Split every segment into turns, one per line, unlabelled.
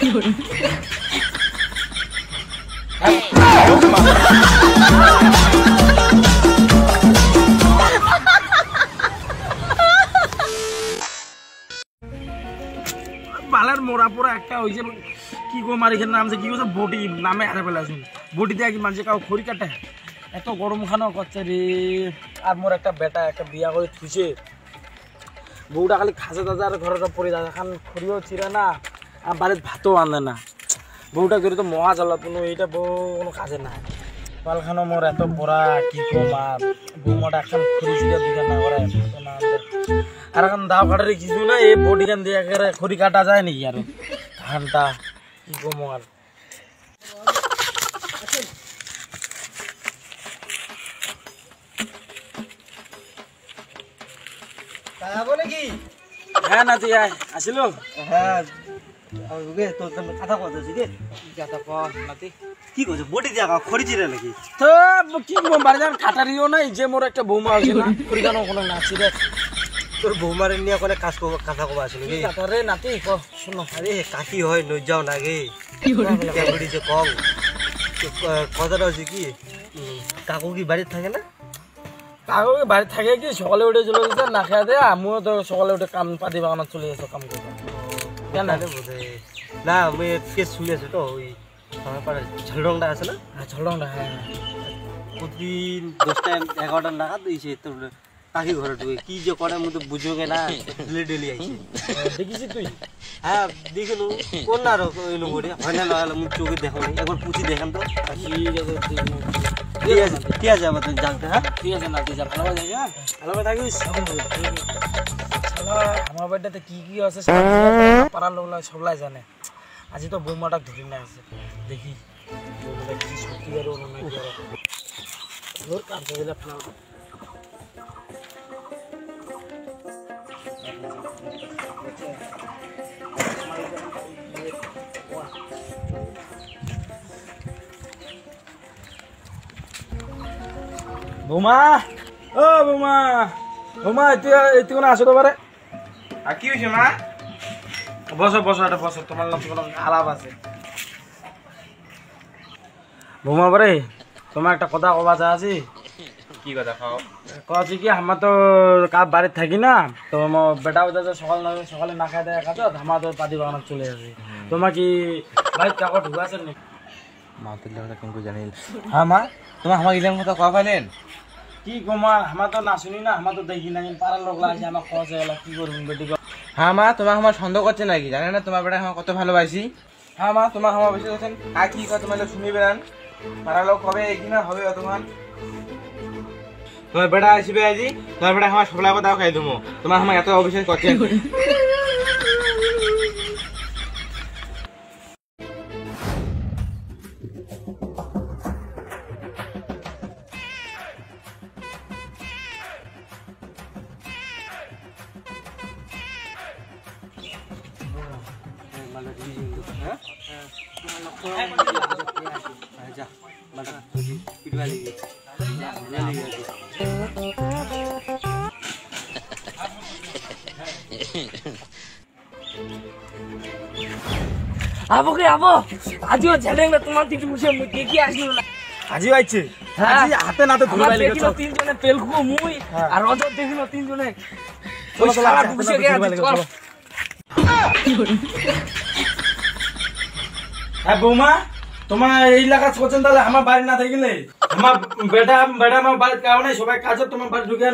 বালার মোড়া পোড়া একটা হয়েছে কি গো মারিখের নাম কি করছে বটি নামে হারে ফেলাছেন বটি দিয়ে কি মানুষে কাউ খড়ি কাটে এত গরম খানাও করছে রে আর মোর একটা বেটা একটা বিয়া করে থুইছে বউটা খালি খাসে দাদা আর ঘরে পড়ে দাদা খান খড়িও ছিঁড়ে না আর বাড়ির ভাতও আনে না বউটা ধরে তো মহা জ্বালা কোনো এইটা বউ কোনো কাজে না পালখানো মোর এত পড়া কি কম আর বৌমাটা এখন খড়ি ছিঁড়ে দুইখান না করে না আর এখন দাও কাটারে কিছু না এই বডি খান দিয়ে একেবারে খড়ি কাটা যায় নাকি আর ধানটা কি কম আর
নাকি
হ্যাঁ নাতি আসিল
হ্যাঁ তোর কথা কইছি রে
কথা ক নাতি
কি কইছ বডি দিয়া খড়ি চিরে নাকি
তো কি কম বাড়ি যান কাটারিও নাই যে মোর একটা বৌমা আছে না খড়ি কানো কোনো নাচি রে
তোর বৌমারে নিয়ে কোনে কাজ করব কথা কবা আসলে রে
কাটারে নাতি ক শুনো
আরে কাকি হয় নই যাও না গে কি বডি যে কম কথাটা হচ্ছে কি কাকু কি বাড়িতে থাকে না
কাকু বাড়ি থাকে কি সকালে উঠে চলে যেতে না খেয়ে দেয় আমিও তো সকালে উঠে কাম পাতি বাগানত চলে যেত কাম করবো
কেন বোধ না আমি কেস শুনেছি তো ওই আমার পাড়ার ঝলডংটা আছে না
ঝলডংটা হ্যাঁ
প্রতিদিন 10টা 11টা নাগাদ দিয়েছে তোর কাকি ঘরে ঢুকে কি যে করে আমি তো বুঝোগে না ডেলি ডেলি আইছে
দেখিস তুই
হ্যাঁ দেখিল কোন না এলো বডি হয় না লাগালে মুখ চোখে দেখো একবার পুছি দেখান তো ঠিক আছে আমাদের জানতে হ্যাঁ
ঠিক আছে নাতি যা ভালো জায়গা ভালো থাকিস আমার বাড়িতে কি কি আছে পাড়ার লোকলা সবলাই জানে আজি তো বৌমাটা ধরি না আছে দেখি কি সত্যি আর ওর কাজ দিলে ফেলা বৌমা ও বৌমা বৌমা এতে কোনো আসো তো পারে
আর কি হয়েছে মা
বসো বসো একটা বসো তোমার নাম কোনো আলাপ আছে বৌমা বারে তোমার একটা কথা কবা যা আছে
কি কথা খাও
কছি কি আমার তো কাপ বাড়িতে থাকি না তো বেটাও যাতে সকালে না খাই দেয় খাতো আমার তো পাতি বাগানত চলে যাবে তোমার কি বাড়িতে কাকড় ঢুকে আছেন নাকি
মা তুলে কথা কেমন জানিল হ্যাঁ মা তোমার আমার ইলাম কথা কয়া পাইলেন
কি কমা আমার তো না শুনি না আমার তো দেখি না পাড়ার লোক লাগছে আমার খরচ হয়ে গেল কি করবেন বেটি
হ্যাঁ মা তোমার আমার সন্দেহ করছে নাকি জানে না তোমার বেটা আমার কত ভালোবাসি হ্যাঁ মা তোমার আমার বেশি করছেন আর কি কথা তোমার শুনি বেড়ান পাড়ার লোক কবে একদিন হবে অতক্ষণ তোমার বেটা আসবে আজি তোমার বেটা আমার সবলা কথা খাই দেবো তোমার আমার এত অবিশ্বাস করছেন
আবো কে আবো আজিও ঝেলেন না তোমার দিকে বসে মুই দেখি আসলো না
আজি আইছে আজি হাতে নাতে ধরে বাইলে গেছ
তিনজনে তেল খুব মুই আর রজত দেখিলো তিনজনে ওই সারা বসে গেছে চল
হ্যাঁ বৌমা তোমার এই এলাকা করছেন তাহলে আমার বাড়ি না থাকলে আমার বেটা আমার বাড়ির কারণে সবাই কাজে তোমার বাড়ি ঢুকে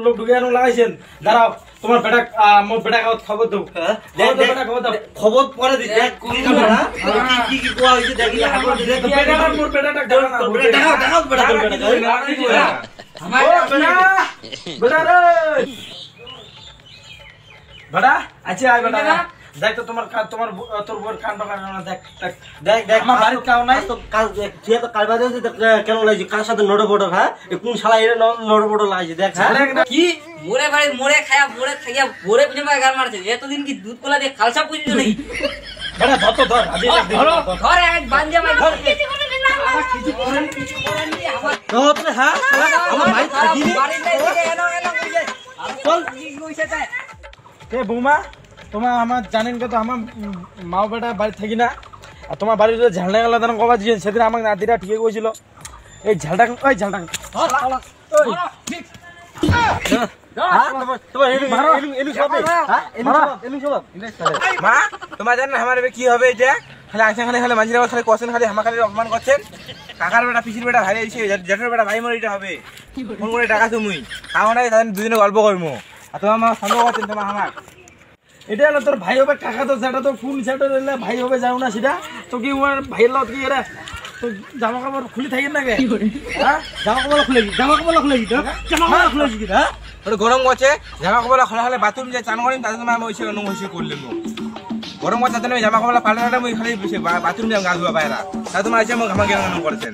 লোক ঢুকে লাগাইছেন দাঁড়াও তোমার বেটা আমার বেটা খবর দেবো
খবর পরে দিতে কি কি কোয়া হইছে দেখি
মোর বেটাটা দেখাও বেটা আচ্ছা আয় বেটা দেখ তো তোমার তোর বোর কাণ্ড কারণে দেখ দেখ দেখ আমার বাড়ির কাউ নাই
তো কাল যে তো কাল বাদে কেন লাগছে কার সাথে নড়ে বড় হ্যাঁ কোন শালা এর নড়ে বড় লাগছে দেখ
কি মোরে বাড়ি মোরে খায়া মোরে পিনে গাল মারছে এতদিন কি দুধ কলা দিয়ে খালসা পুজিছো নাকি
বেটা ধর তো ধর আজি
ধর এক বাঞ্জা মাই ধর
কিছু করেন
আমার
তো হ্যাঁ আমার ভাই থাকি
বাড়ি যাই এনো এনো কইছে আর চল কি কইছে তাই
এ বৌমা তোমার আমার জানেন তো আমার মা বেটা বাড়ি থাকি না আর তোমার বাড়িতে ঝালটা গেলা তখন কবার দিয়েছেন সেদিন আমার নাতিরা ঠিক করেছিল এই ঝালটা ওই ঝালটা
মা তোমার জানেন আমার এবার কি হবে এটা খালি আসে খালি খালি মাঝিরা খালি কোশ্চেন খালি আমার খালি অপমান করছেন কাকার বেটা পিসির বেটা ভাই এসে জেঠের বেটা ভাই মরে এটা হবে ফোন করে টাকা তুমি আমার তাদের দুদিনে গল্প করবো আর তোমার মা সন্দেহ করছেন তোমার আমার
এটা হলো তোর ভাই হবে কাকা তো সেটা তো কোন সেটা দিলে ভাই হবে যাও না সেটা তো কি আমার ভাইয়ের লগত কি এরা তো জামা কাপড় খুলে থাকেন না কে হ্যাঁ জামা কাপড় খুলে কি জামা কাপড় খুলে কি জামা কাপড় খুলে কি হ্যাঁ
ওটা গরম করছে জামা কাপড় খোলা হলে বাথরুম যে চান করিম তাদের সময় আমি ওইসে অন্য হয়েছে করলাম গরম করছে তাদের জামা কাপড় পাল্টাটা আমি খালি বাথরুম যাম গা ধোয়া বাইরা তা তোমার আছে আমাকে করেছেন